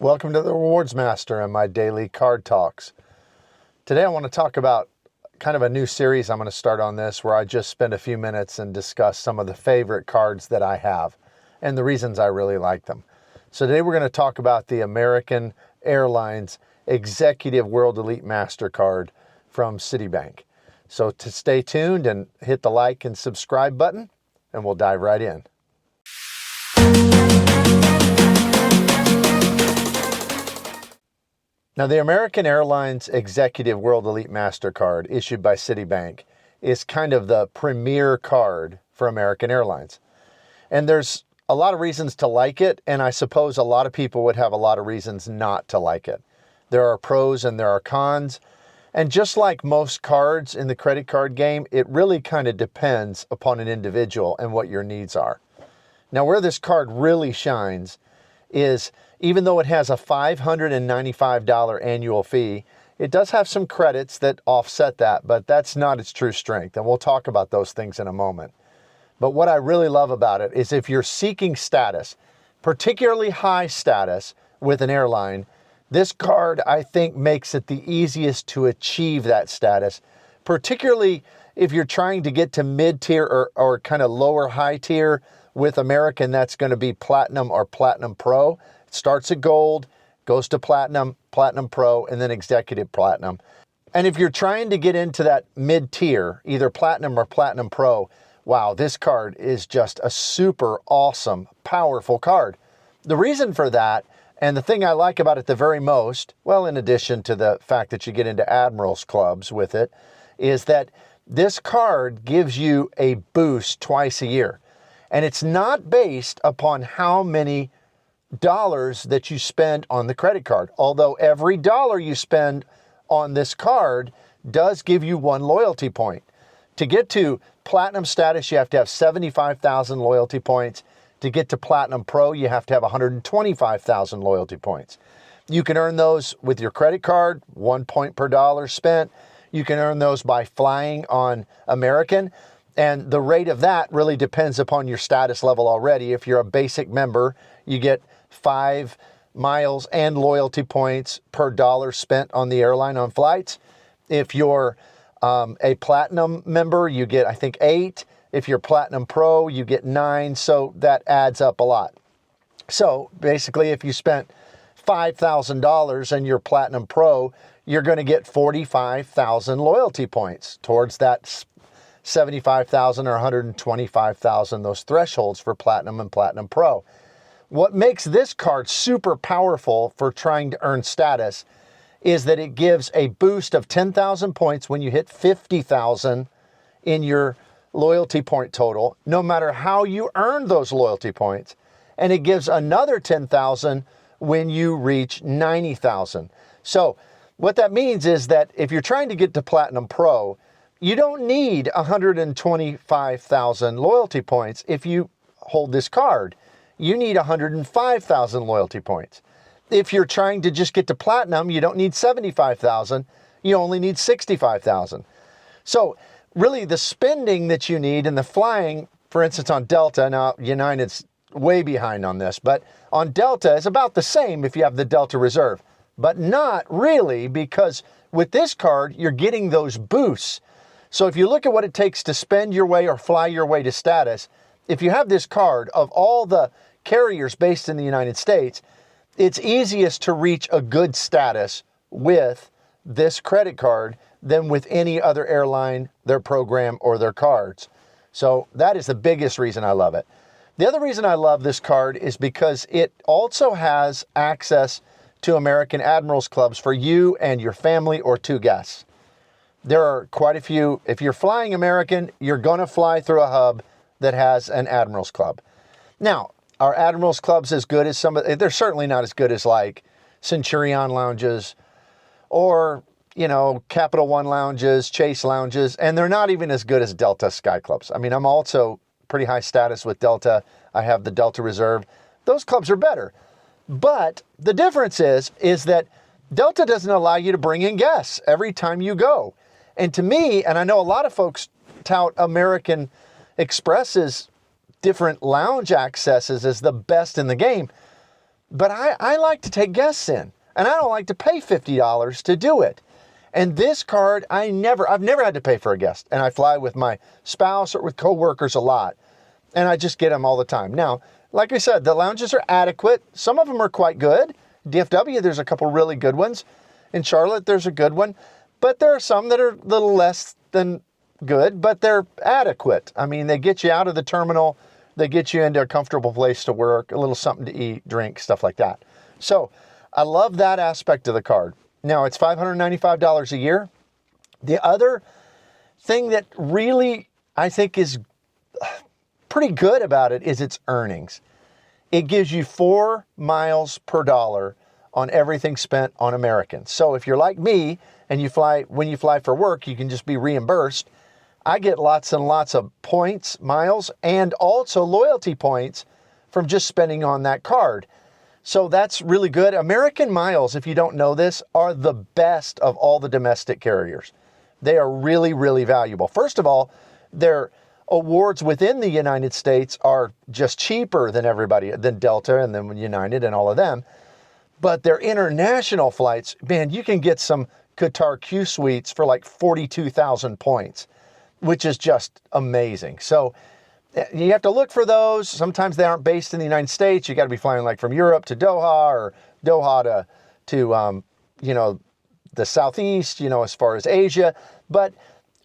Welcome to the Rewards Master and my daily card talks. Today I want to talk about kind of a new series I'm going to start on this where I just spend a few minutes and discuss some of the favorite cards that I have and the reasons I really like them. So today we're going to talk about the American Airlines Executive World Elite Mastercard from Citibank. So to stay tuned and hit the like and subscribe button and we'll dive right in. Now, the American Airlines Executive World Elite Mastercard issued by Citibank is kind of the premier card for American Airlines. And there's a lot of reasons to like it, and I suppose a lot of people would have a lot of reasons not to like it. There are pros and there are cons. And just like most cards in the credit card game, it really kind of depends upon an individual and what your needs are. Now, where this card really shines is even though it has a $595 annual fee, it does have some credits that offset that, but that's not its true strength. And we'll talk about those things in a moment. But what I really love about it is if you're seeking status, particularly high status with an airline, this card, I think, makes it the easiest to achieve that status, particularly if you're trying to get to mid-tier or kind of lower high tier. With American, that's going to be Platinum or Platinum Pro. It starts at Gold, goes to Platinum, Platinum Pro, and then Executive Platinum. And if you're trying to get into that mid-tier, either Platinum or Platinum Pro, wow, this card is just a super awesome, powerful card. The reason for that, and the thing I like about it the very most, well, in addition to the fact that you get into Admirals clubs with it, is that this card gives you a boost twice a year. And it's not based upon how many dollars that you spend on the credit card. Although every dollar you spend on this card does give you one loyalty point. To get to Platinum status, you have to have 75,000 loyalty points. To get to Platinum Pro, you have to have 125,000 loyalty points. You can earn those with your credit card, 1 point per dollar spent. You can earn those by flying on American. And the rate of that really depends upon your status level already. If you're a basic member, you get 5 miles and loyalty points per dollar spent on the airline on flights. If you're a Platinum member, you get, I think, 8. If you're Platinum Pro, you get 9. So that adds up a lot. So basically, if you spent $5,000 and you're Platinum Pro, you're going to get 45,000 loyalty points towards that 75,000 or 125,000, those thresholds for Platinum and Platinum Pro. What makes this card super powerful for trying to earn status is that it gives a boost of 10,000 points when you hit 50,000 in your loyalty point total, no matter how you earn those loyalty points. And it gives another 10,000 when you reach 90,000. So what that means is that if you're trying to get to Platinum Pro, you don't need 125,000 loyalty points if you hold this card. You need 105,000 loyalty points. If you're trying to just get to Platinum, you don't need 75,000. You only need 65,000. So really the spending that you need and the flying, for instance, on Delta, now United's way behind on this, but on Delta is about the same if you have the Delta Reserve, but not really, because with this card, you're getting those boosts. So if you look at what it takes to spend your way or fly your way to status, if you have this card, of all the carriers based in the United States, it's easiest to reach a good status with this credit card than with any other airline, their program, or their cards. So that is the biggest reason I love it. The other reason I love this card is because it also has access to American Admirals clubs for you and your family or 2 guests. There are quite a few. If you're flying American, you're going to fly through a hub that has an Admirals Club. Now, are Admirals Clubs as good as some of, they're certainly not as good as like Centurion lounges or, Capital One lounges, Chase lounges, and they're not even as good as Delta Sky Clubs. I mean, I'm also pretty high status with Delta. I have the Delta Reserve. Those clubs are better. But the difference is that Delta doesn't allow you to bring in guests every time you go. And to me, and I know a lot of folks tout American Express's different lounge accesses as the best in the game. But I like to take guests in, and I don't like to pay $50 to do it. And this card, I've never had to pay for a guest. And I fly with my spouse or with coworkers a lot. And I just get them all the time. Now, like I said, the lounges are adequate. Some of them are quite good. DFW, there's a couple really good ones. In Charlotte, there's a good one. But there are some that are a little less than good, but they're adequate. I mean, they get you out of the terminal. They get you into a comfortable place to work, a little something to eat, drink, stuff like that. So I love that aspect of the card. Now, it's $595 a year. The other thing that really I think is pretty good about it is its earnings. It gives you 4 miles per dollar on everything spent on American. So if you're like me and when you fly for work, you can just be reimbursed. I get lots and lots of points, miles, and also loyalty points from just spending on that card. So that's really good. American miles, if you don't know this, are the best of all the domestic carriers. They are really, really valuable. First of all, their awards within the United States are just cheaper than everybody, than Delta and then United and all of them. But their international flights, man, you can get some Qatar Q suites for like 42,000 points, which is just amazing. So you have to look for those. Sometimes they aren't based in the United States. You got to be flying like from Europe to Doha or Doha to the Southeast, as far as Asia. But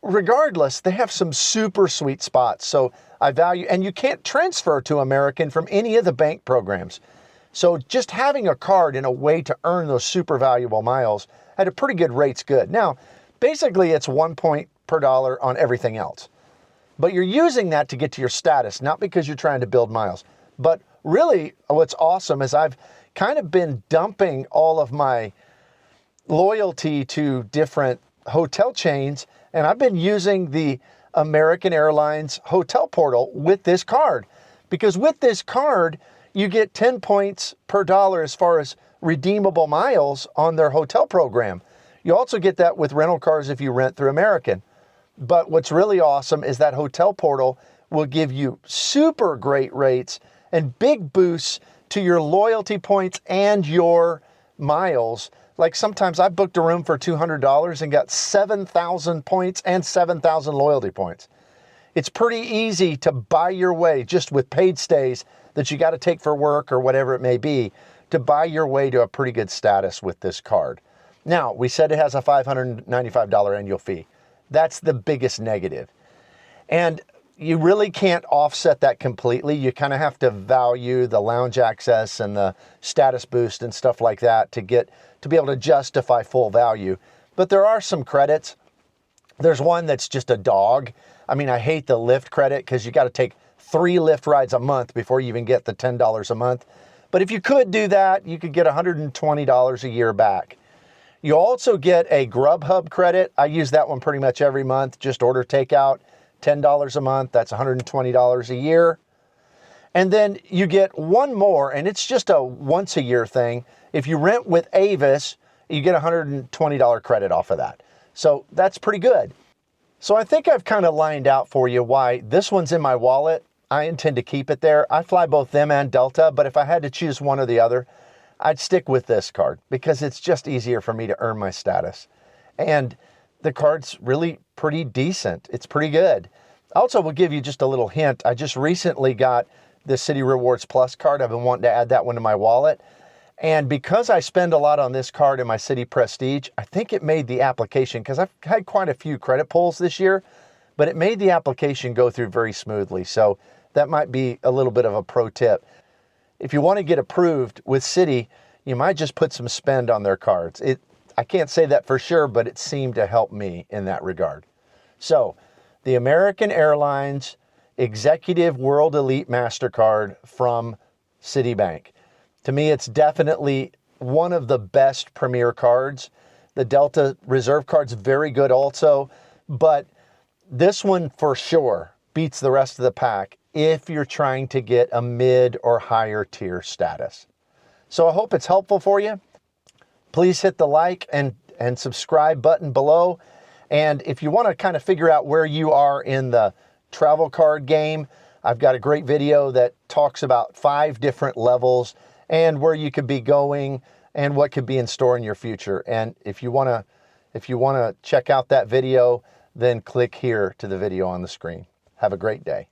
regardless, they have some super sweet spots. So I value, and you can't transfer to American from any of the bank programs. So just having a card in a way to earn those super valuable miles at a pretty good rate's good. Now, basically it's 1 point per dollar on everything else. But you're using that to get to your status, not because you're trying to build miles. But really what's awesome is I've kind of been dumping all of my loyalty to different hotel chains, and I've been using the American Airlines hotel portal with this card. Because with this card, you get 10 points per dollar as far as redeemable miles on their hotel program. You also get that with rental cars if you rent through American. But what's really awesome is that hotel portal will give you super great rates and big boosts to your loyalty points and your miles. Like sometimes I booked a room for $200 and got 7,000 points and 7,000 loyalty points. It's pretty easy to buy your way just with paid stays that you got to take for work or whatever it may be to buy your way to a pretty good status with this card. Now, we said it has a $595 annual fee. That's the biggest negative. And you really can't offset that completely. You kind of have to value the lounge access and the status boost and stuff like that to be able to justify full value. But there are some credits. There's one that's just a dog. I mean, I hate the Lyft credit because you got to take 3 Lyft rides a month before you even get the $10 a month. But if you could do that, you could get $120 a year back. You also get a Grubhub credit. I use that one pretty much every month. Just order takeout, $10 a month. That's $120 a year. And then you get one more, and it's just a once a year thing. If you rent with Avis, you get $120 credit off of that. So that's pretty good. So I think I've kind of lined out for you why this one's in my wallet. I intend to keep it there. I fly both them and Delta, but if I had to choose one or the other, I'd stick with this card because it's just easier for me to earn my status. And the card's really pretty decent. It's pretty good. Also, will give you just a little hint. I just recently got the Citi Rewards Plus card. I've been wanting to add that one to my wallet. And because I spend a lot on this card in my Citi Prestige, I think it made the application, because I've had quite a few credit pulls this year, but it made the application go through very smoothly. So that might be a little bit of a pro tip. If you want to get approved with Citi, you might just put some spend on their cards. I can't say that for sure, but it seemed to help me in that regard. So the American Airlines Executive World Elite Mastercard from Citibank. To me, it's definitely one of the best premier cards. The Delta Reserve card's very good also, but this one for sure beats the rest of the pack if you're trying to get a mid or higher tier status. So I hope it's helpful for you. Please hit the like and subscribe button below. And if you want to kind of figure out where you are in the travel card game, I've got a great video that talks about 5 different levels and where you could be going and what could be in store in your future. And if you want to check out that video, then click here to the video on the screen. Have a great day.